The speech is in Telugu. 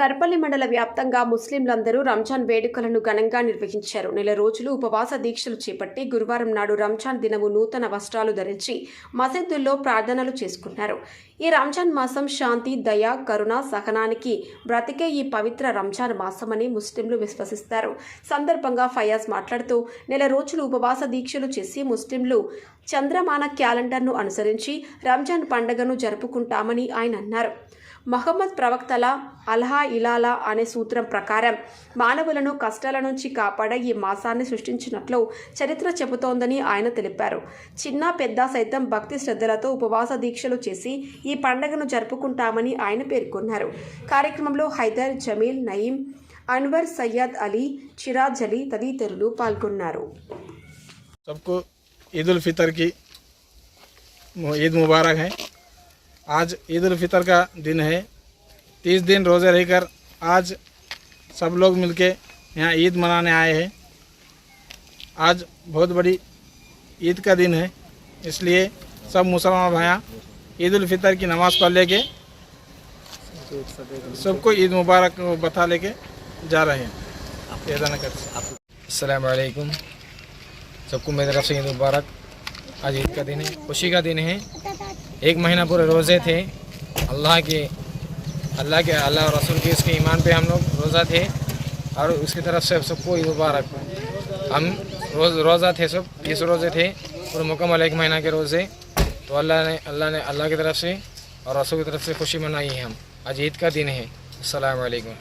దర్పల్లి మండల వ్యాప్తంగా ముస్లింలందరూ రంజాన్ వేడుకలను ఘనంగా నిర్వహించారు. నెల రోజులు ఉపవాస దీక్షలు చేపట్టి గురువారం నాడు రంజాన్ దినము నూతన వస్త్రాలు ధరించి మసీదుల్లో ప్రార్థనలు చేసుకున్నారు. ఈ రంజాన్ మాసం శాంతి, దయ, కరుణ, సహనానికి బ్రతికే ఈ పవిత్ర రంజాన్ మాసమని ముస్లింలు విశ్వసిస్తారు. సందర్భంగా ఫయాజ్ మాట్లాడుతూ, నెల రోజులు ఉపవాస దీక్షలు చేసి ముస్లింలు చంద్రమాన క్యాలెండర్ను అనుసరించి రంజాన్ పండుగను జరుపుకుంటామని ఆయన అన్నారు. మహమ్మద్ ప్రవక్తల అల్హా ఇలాలా అనే సూత్రం ప్రకారం మానవులను కష్టాల నుంచి కాపాడే ఈ మాసాన్ని సృష్టించినట్లు చరిత్ర చెబుతోందని ఆయన తెలిపారు. చిన్న పెద్ద సైతం భక్తి శ్రద్ధలతో ఉపవాస దీక్షలు చేసి ఈ పండుగను జరుపుకుంటామని ఆయన పేర్కొన్నారు. కార్యక్రమంలో హైదర్, జమీల్, నయీం, అన్వర్, సయ్యద్ అలీ, చిరాజ్ అలీ తదితరులు పాల్గొన్నారు. सबको ईद उल फितर की ईद मुबारक है। आज ईद उल फितर का दिन है। 30 दिन रोज़े रहकर आज सब लोग मिलके यहाँ ईद मनाने आए हैं। आज बहुत बड़ी ईद का दिन है, इसलिए सब मुसलमान भाइयाँ ईद उल फितर की नमाज़ पढ़ लेके सबको ईद मुबारक बता लेके जा रहे हैं। अस्सलाम वालेकुम, सबको मेरी तरफ से ईद मुबारक। आज ईद का दिन है, खुशी का दिन है। एक महीना पूरे रोज़े थे। अल्लाह और रसूल के इसके ईमान पे हम लोग रोज़ा थे और उसकी तरफ से सबको ईद मुबारक। हम रोज़ा थे, सब 30 रोज़े थे और मुकम्मल एक महीना के रोज़े। तो अल्लाह की तरफ से और रसूल की तरफ से खुशी मनाई है हम। आज ईद का दिन है। अस्सलाम वालेकुम।